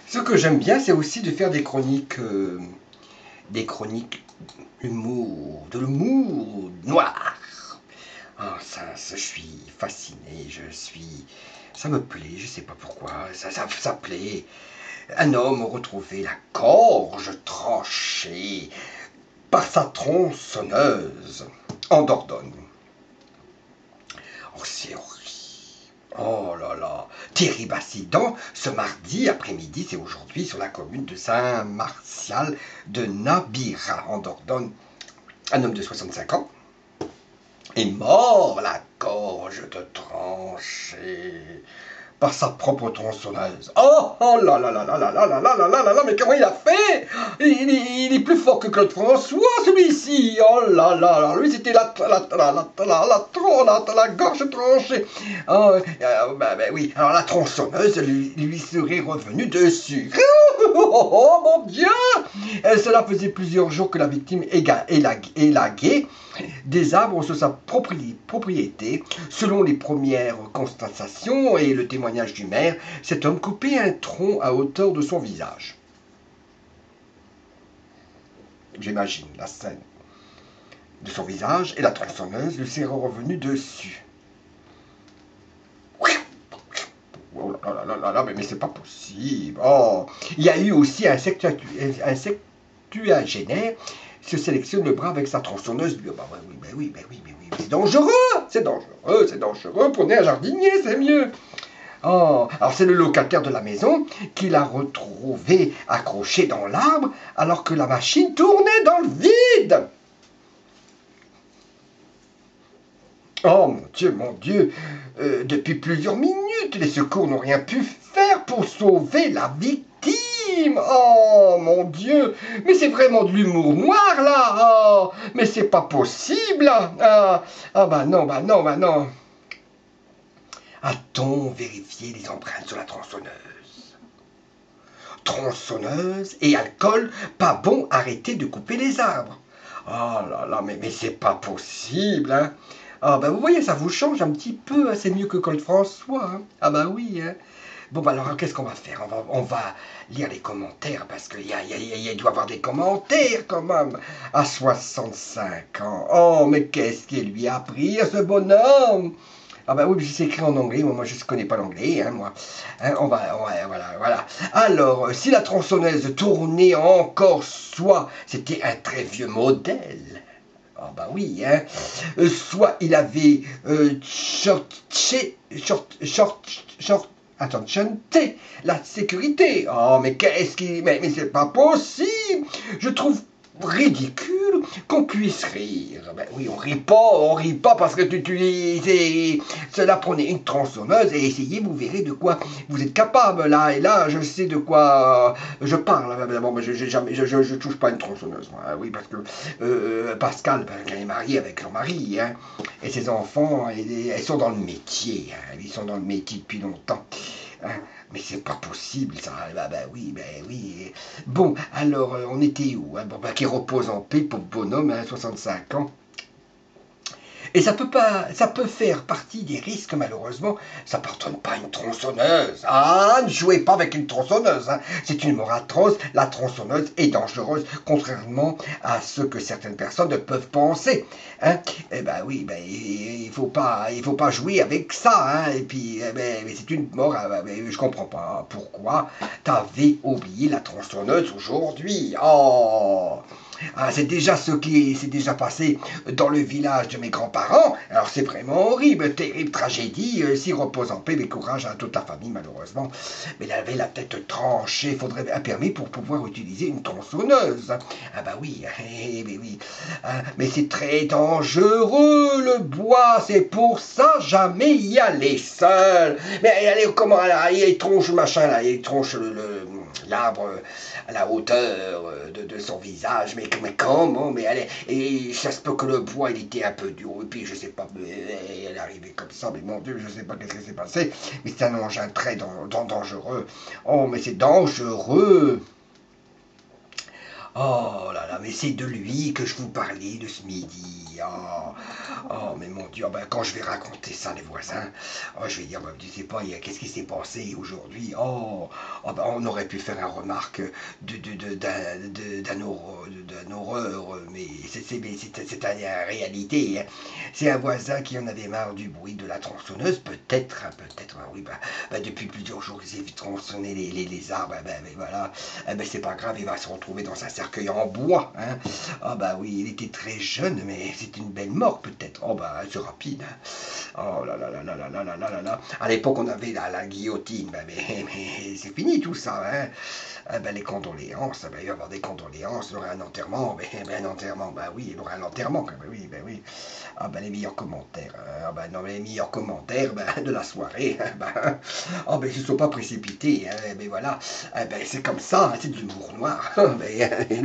Ce que j'aime bien, c'est aussi de faire des chroniques humour, de l'humour noir. Ah, ça, je suis fasciné, ça me plaît, je sais pas pourquoi, ça plaît. Un homme retrouvé la gorge tranchée par sa tronçonneuse en Dordogne. Oh, c'est horrible. Oh là là, terrible accident ce mardi après-midi, c'est aujourd'hui, sur la commune de Saint-Martial de Nabira, en Dordogne. Un homme de 65 ans est mort, la gorge de tranchée par sa propre tronçonneuse. Oh là là là là là là là là là là là là, mais comment il a fait? Il est plus fort que Claude François, celui-ci. Oh là là là, lui c'était la gorge tranchée. Oh, oui, alors la tronçonneuse lui serait revenue dessus. Oh mon Dieu! Cela faisait plusieurs jours que la victime élaguait des arbres sur sa propriété. Selon les premières constatations et le témoignage du maire, cet homme coupait un tronc à hauteur de son visage. J'imagine la scène de son visage et la tronçonneuse lui serait revenue dessus. Oh là là là là, mais c'est pas possible. Oh, il y a eu aussi un septuagénaire se sélectionne le bras avec sa tronçonneuse. Oui, c'est dangereux, c'est dangereux pour un jardinier, c'est mieux. Oh, alors c'est le locataire de la maison qui l'a retrouvé accroché dans l'arbre alors que la machine tournait dans le vide. Oh mon Dieu, depuis plusieurs minutes, les secours n'ont rien pu faire pour sauver la victime. Oh mon Dieu, mais c'est vraiment de l'humour noir là. Oh, mais c'est pas possible. Bah non. A-t-on vérifié les empreintes sur la tronçonneuse? Tronçonneuse et alcool, pas bon, arrêtez de couper les arbres. Oh là là, mais c'est pas possible, hein. Ah bah vous voyez, ça vous change un petit peu, hein. C'est mieux que Claude François, hein. Ah bah oui, hein. Bon bah alors qu'est-ce qu'on va faire? On va lire les commentaires, parce qu'il doit y avoir des commentaires quand même, à 65 ans. Oh, mais qu'est-ce qu'il lui a pris à ce bonhomme? Ah bah oui, c'est écrit en anglais, moi je ne connais pas l'anglais, hein, moi. Hein, voilà. Alors, si la tronçonneuse tournait encore, soit c'était un très vieux modèle. Ah bah oui, hein. Soit il avait chanté la sécurité. Oh, mais qu'est-ce qui... Mais c'est pas possible. Je trouve ridicule qu'on puisse rire. Ben oui, on rit pas parce que cela prenez une tronçonneuse et essayez, vous verrez de quoi vous êtes capable là. Et là, je sais de quoi je parle. Bon, mais je touche pas une tronçonneuse. Moi. Oui, parce que Pascal, elle est mariée avec son mari, hein, et ses enfants, elles sont dans le métier. Hein, ils sont dans le métier depuis longtemps. Hein. Mais c'est pas possible ça. Oui. Bon, alors on était où, hein? Bon, qu'il repose en paix pour bonhomme, hein, 65 ans. Et ça peut faire partie des risques, malheureusement. Ça pardonne pas une tronçonneuse. Ah, ne jouez pas avec une tronçonneuse. Hein. C'est une mort atroce. La tronçonneuse est dangereuse, contrairement à ce que certaines personnes ne peuvent penser. Hein. Eh ben oui, il faut pas jouer avec ça. Hein. Et puis, c'est une mort. Je comprends pas pourquoi t'avais oublié la tronçonneuse aujourd'hui. Oh. Ah, c'est déjà ce qui s'est déjà passé dans le village de mes grands-parents. Alors c'est vraiment horrible, terrible tragédie. S'il repose en paix, mais courage à toute la famille malheureusement. Mais il avait la tête tranchée, il faudrait un permis pour pouvoir utiliser une tronçonneuse. Ah bah oui, mais oui. Mais c'est très dangereux le bois, c'est pour ça jamais y aller seul. Mais allez, comment il tronche machin là, il tronche l'arbre à la hauteur de son visage, mais comment, mais allez, et ça se peut que le bois il était un peu dur, et puis je sais pas, elle est arrivée comme ça, mais mon Dieu, je sais pas qu'est-ce qui s'est passé, mais c'est un engin très dangereux. Oh, mais c'est dangereux. Oh là là, mais c'est de lui que je vous parlais de ce midi. Oh, oh mais mon Dieu, ben, quand je vais raconter ça les voisins, oh, je vais dire, ben, tu sais pas, qu'est-ce qui s'est passé aujourd'hui? Oh, oh ben, on aurait pu faire une remarque d'un horreur, mais c'est la réalité. Hein. C'est un voisin qui en avait marre du bruit de la tronçonneuse, peut-être, hein, peut-être, oui, depuis plusieurs jours, il s'est tronçonné les arbres, ben, voilà, ben, c'est pas grave, il va se retrouver dans un cercueil en bois. Hein. Ah bah oui, il était très jeune, mais c'est une belle mort peut-être. Oh bah c'est rapide. Hein. Oh là là là là là là là là là là. À l'époque on avait la guillotine, bah, mais c'est fini tout ça. Hein. Ah bah, les condoléances, bah, il va y avoir des condoléances, il y aura un enterrement, un enterrement, bah oui, il y aura un enterrement, bah oui, bah oui. Ah bah les meilleurs commentaires, ah bah non, les meilleurs commentaires bah, de la soirée, bah, oh ben ils ne sont pas précipités, hein, mais voilà, ben, c'est comme ça, hein, c'est de l'humour noir, ben,